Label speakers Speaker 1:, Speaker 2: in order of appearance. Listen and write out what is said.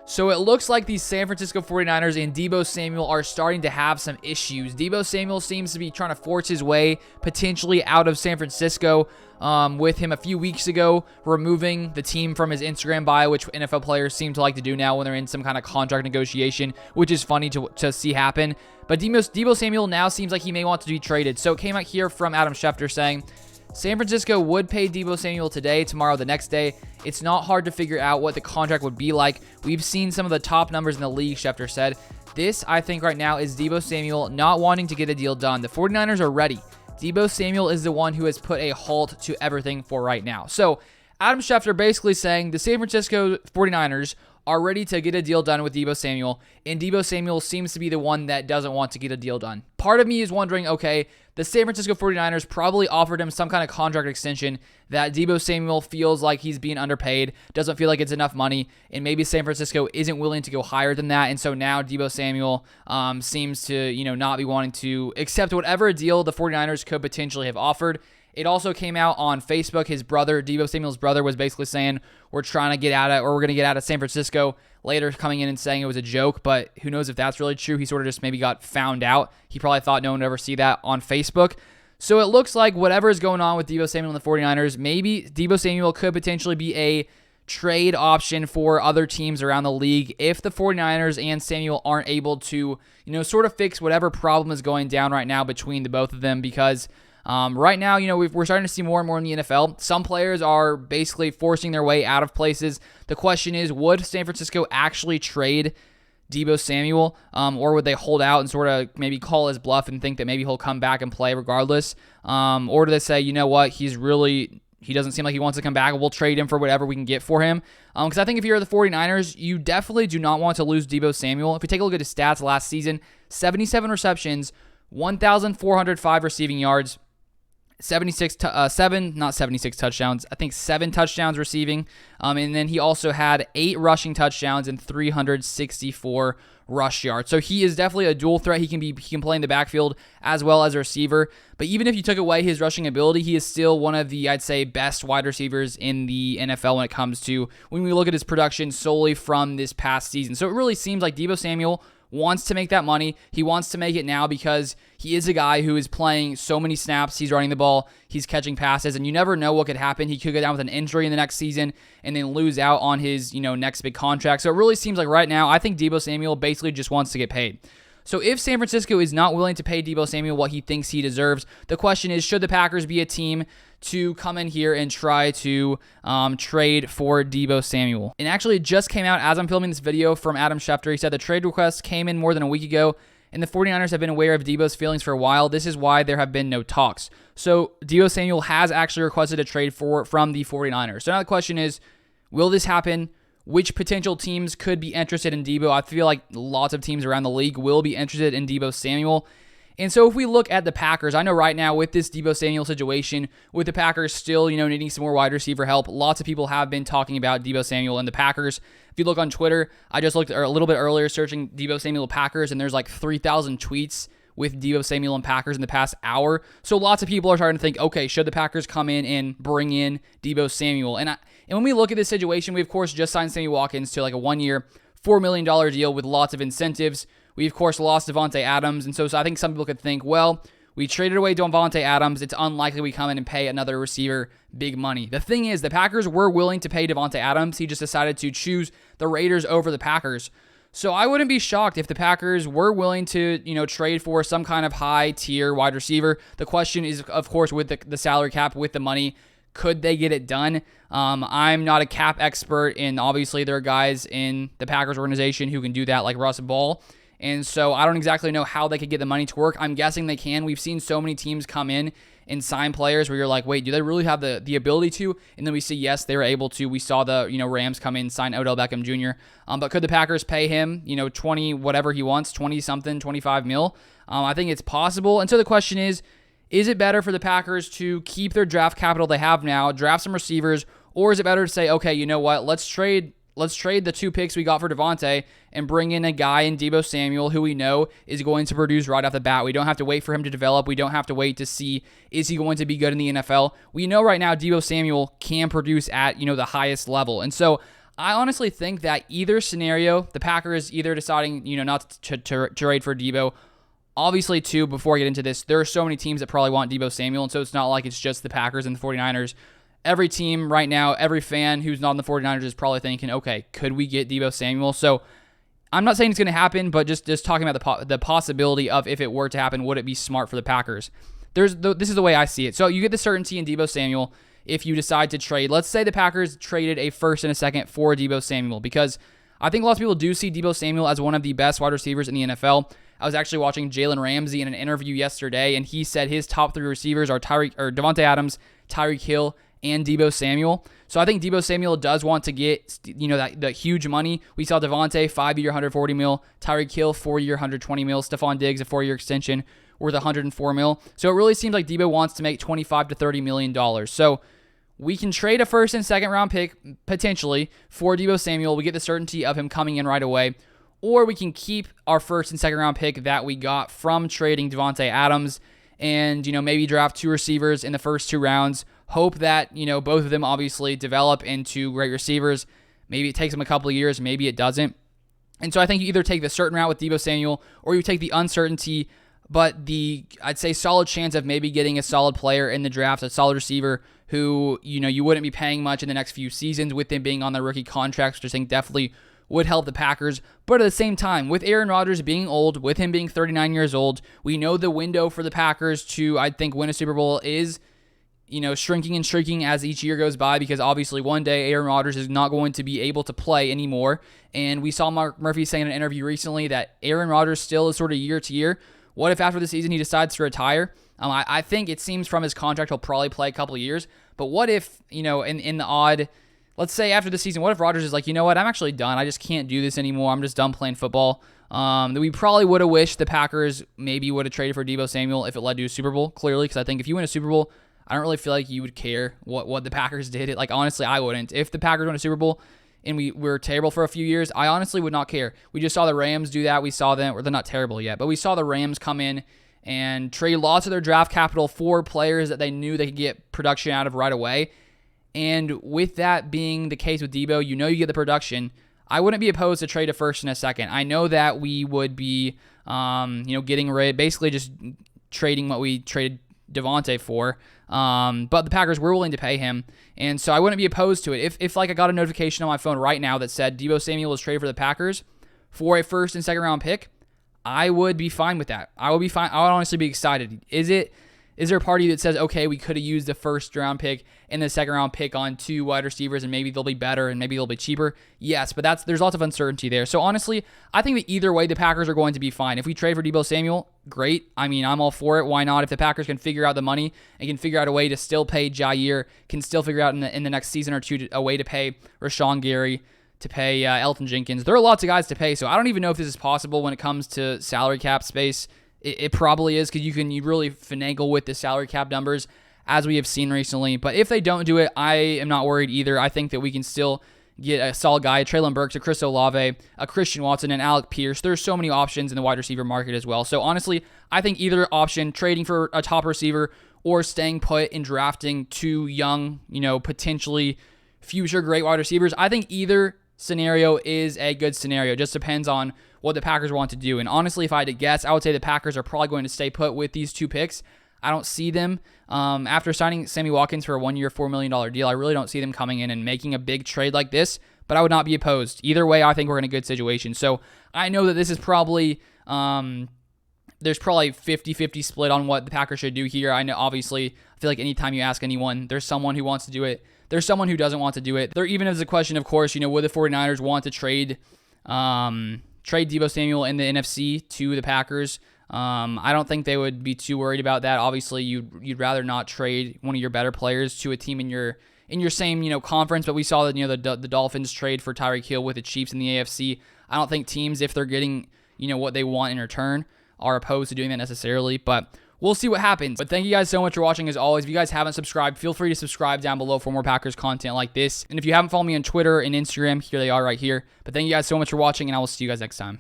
Speaker 1: So it looks like the San Francisco 49ers and Deebo Samuel are starting to have some issues. Deebo Samuel seems to be trying to force his way potentially out of San Francisco, with him a few weeks ago removing the team from his Instagram bio, which NFL players seem to like to do now when they're in some kind of contract negotiation, which is funny to see happen. But Deebo Samuel now seems like he may want to be traded. So it came out here from Adam Schefter saying, San Francisco would pay Deebo Samuel today, tomorrow, the next day. It's not hard to figure out what the contract would be like. We've seen some of the top numbers in the league, Schefter said. This, I think, right now is Deebo Samuel not wanting to get a deal done. The 49ers are ready. Deebo Samuel is the one who has put a halt to everything for right now. So Adam Schefter basically saying the San Francisco 49ers are ready to get a deal done with Deebo Samuel, and Deebo Samuel seems to be the one that doesn't want to get a deal done. Part of me is wondering, okay, the San Francisco 49ers probably offered him some kind of contract extension that Deebo Samuel feels like he's being underpaid, doesn't feel like it's enough money, and maybe San Francisco isn't willing to go higher than that, and so now Deebo Samuel seems to, not be wanting to accept whatever deal the 49ers could potentially have offered. It also came out on Facebook. His brother, Deebo Samuel's brother, was basically saying, we're trying to get out of, or we're going to get out of San Francisco, later coming in and saying it was a joke, but who knows if that's really true. He sort of just maybe got found out. He probably thought no one would ever see that on Facebook. So it looks like whatever is going on with Deebo Samuel and the 49ers, maybe Deebo Samuel could potentially be a trade option for other teams around the league if the 49ers and Samuel aren't able to, sort of fix whatever problem is going down right now between the both of them, because right now, we're starting to see more and more in the NFL. Some players are basically forcing their way out of places. The question is, would San Francisco actually trade Deebo Samuel, or would they hold out and sort of maybe call his bluff and think that maybe he'll come back and play regardless? Or do they say, you know what, he doesn't seem like he wants to come back, and we'll trade him for whatever we can get for him? Because I think if you're the 49ers, you definitely do not want to lose Deebo Samuel. If you take a look at his stats last season, 77 receptions, 1,405 receiving yards, 7 touchdowns, I think 7 touchdowns receiving, and then he also had 8 rushing touchdowns and 364 rush yards. So he is definitely a dual threat. He can play in the backfield as well as a receiver. But even if you took away his rushing ability, he is still one of the, I'd say, best wide receivers in the NFL when it comes to when we look at his production solely from this past season. So it really seems like Deebo Samuel wants to make that money. He wants to make it now because he is a guy who is playing so many snaps. He's running the ball, he's catching passes, and you never know what could happen. He could go down with an injury in the next season and then lose out on his, next big contract. So it really seems like right now, I think Deebo Samuel basically just wants to get paid. So if San Francisco is not willing to pay Deebo Samuel what he thinks he deserves, the question is, should the Packers be a team to come in here and try to trade for Deebo Samuel? And actually, it just came out as I'm filming this video from Adam Schefter. He said the trade request came in more than a week ago, and the 49ers have been aware of Deebo's feelings for a while. This is why there have been no talks. So Deebo Samuel has actually requested a trade from the 49ers. So now the question is, will this happen? Which potential teams could be interested in Deebo? I feel like lots of teams around the league will be interested in Deebo Samuel. And so if we look at the Packers, I know right now with this Deebo Samuel situation, with the Packers still, needing some more wide receiver help, lots of people have been talking about Deebo Samuel and the Packers. If you look on Twitter, I just looked a little bit earlier searching Deebo Samuel Packers, and there's like 3,000 tweets with Deebo Samuel and Packers in the past hour. So lots of people are starting to think, okay, should the Packers come in and bring in Deebo Samuel? And when we look at this situation, we of course just signed Sammy Watkins to like a 1-year, $4 million deal with lots of incentives. We of course lost Davante Adams, and so I think some people could think, well, we traded away Davante Adams. It's unlikely we come in and pay another receiver big money. The thing is, the Packers were willing to pay Davante Adams. He just decided to choose the Raiders over the Packers. So I wouldn't be shocked if the Packers were willing to, trade for some kind of high-tier wide receiver. The question is, of course, with the salary cap, with the money, could they get it done? I'm not a cap expert, and obviously there are guys in the Packers organization who can do that, like Russ Ball. And so I don't exactly know how they could get the money to work. I'm guessing they can. We've seen so many teams come in and sign players where you're like, wait, do they really have the ability to? And then we see, yes, they were able to. We saw the Rams come in and sign Odell Beckham Jr. But could the Packers pay him 20 whatever he wants, 20 something, 25 mil? I think it's possible. And so the question is it better for the Packers to keep their draft capital they have now, draft some receivers, or is it better to say, okay, you know what, let's trade the 2 picks we got for Davante and bring in a guy in Deebo Samuel who we know is going to produce right off the bat. We don't have to wait for him to develop. We don't have to wait to see, is he going to be good in the NFL? We know right now Deebo Samuel can produce at, the highest level. And so I honestly think that either scenario, the Packers either deciding, not to trade for Deebo. Obviously, too, before I get into this, there are so many teams that probably want Deebo Samuel, and so it's not like it's just the Packers and the 49ers. Every team right now, every fan who's not on the 49ers is probably thinking, okay, could we get Deebo Samuel? So I'm not saying it's going to happen, but just talking about the possibility of if it were to happen, would it be smart for the Packers? This is the way I see it. So you get the certainty in Deebo Samuel if you decide to trade. Let's say the Packers traded a first and a second for Deebo Samuel, because I think lots of people do see Deebo Samuel as one of the best wide receivers in the NFL. I was actually watching Jalen Ramsey in an interview yesterday, and he said his top 3 receivers are Davante Adams, Tyreek Hill, and Deebo Samuel. So I think Deebo Samuel does want to get, that huge money. We saw Davante, 5-year, $140 million, Tyreek Hill, 4-year, $120 million, Stephon Diggs, a 4-year extension worth $104 million. So it really seems like Deebo wants to make $25 to $30 million. So we can trade a first and second round pick potentially for Deebo Samuel. We get the certainty of him coming in right away. Or we can keep our first and second round pick that we got from trading Davante Adams and, maybe draft 2 receivers in the first 2 rounds. Hope that, both of them obviously develop into great receivers. Maybe it takes them a couple of years. Maybe it doesn't. And so I think you either take the certain route with Deebo Samuel or you take the uncertainty, but I'd say solid chance of maybe getting a solid player in the draft, a solid receiver who, you wouldn't be paying much in the next few seasons with them being on their rookie contracts, which I think definitely would help the Packers. But at the same time, with Aaron Rodgers being old, with him being 39 years old, we know the window for the Packers to, I think, win a Super Bowl is, shrinking and shrinking as each year goes by, because obviously one day Aaron Rodgers is not going to be able to play anymore. And we saw Mark Murphy saying in an interview recently that Aaron Rodgers still is sort of year to year. What if after the season he decides to retire? I think it seems from his contract he'll probably play a couple of years. But what if, in the odd, let's say after the season, what if Rodgers is like, you know what, I'm actually done. I just can't do this anymore. I'm just done playing football. We probably would have wished the Packers maybe would have traded for Deebo Samuel if it led to a Super Bowl, clearly, because I think if you win a Super Bowl, I don't really feel like you would care what the Packers did. Like, honestly, I wouldn't. If the Packers won a Super Bowl and we were terrible for a few years, I honestly would not care. We just saw the Rams do that. We saw them, or they're not terrible yet, but we saw the Rams come in and trade lots of their draft capital for players that they knew they could get production out of right away. And with that being the case with Deebo, you get the production. I wouldn't be opposed to trade a first and a second. I know that we would be, getting rid, basically just trading what we traded Davante for. But the Packers were willing to pay him. And so I wouldn't be opposed to it. If I got a notification on my phone right now that said Deebo Samuel was traded for the Packers for a first and second round pick, I would be fine with that. I would be fine. I would honestly be excited. Is there a party that says, okay, we could have used the first round pick and the second round pick on 2 wide receivers and maybe they'll be better and maybe they'll be cheaper? Yes, but there's lots of uncertainty there. So honestly, I think that either way, the Packers are going to be fine. If we trade for Deebo Samuel, great. I mean, I'm all for it. Why not? If the Packers can figure out the money and can figure out a way to still pay Jair, can still figure out in the next season or two a way to pay Rashawn Gary, to pay Elton Jenkins. There are lots of guys to pay, so I don't even know if this is possible when it comes to salary cap space. It probably is, because you really finagle with the salary cap numbers, as we have seen recently. But if they don't do it, I am not worried either. I think that we can still get a solid guy, Treylon Burks, a Chris Olave, a Christian Watson, and Alec Pierce. There's so many options in the wide receiver market as well. So honestly, I think either option, trading for a top receiver or staying put and drafting 2 young, potentially future great wide receivers, I think either scenario is a good scenario. It just depends on what the Packers want to do. And honestly, if I had to guess, I would say the Packers are probably going to stay put with these 2 picks. I don't see them, after signing Sammy Watkins for a 1-year, $4 million deal, I really don't see them coming in and making a big trade like this, but I would not be opposed. Either way, I think we're in a good situation. So I know that this is probably, there's probably 50-50 split on what the Packers should do here. I know, obviously, I feel like anytime you ask anyone, there's someone who wants to do it. There's someone who doesn't want to do it. There even is a question, of course, would the 49ers want to trade Deebo Samuel in the NFC to the Packers? I don't think they would be too worried about that. Obviously, you'd rather not trade one of your better players to a team in your same conference. But we saw that the Dolphins trade for Tyreek Hill with the Chiefs in the AFC. I don't think teams, if they're getting what they want in return, are opposed to doing that necessarily. But we'll see what happens. But thank you guys so much for watching. As always, if you guys haven't subscribed, feel free to subscribe down below for more Packers content like this. And if you haven't followed me on Twitter and Instagram, here they are right here. But thank you guys so much for watching, and I will see you guys next time.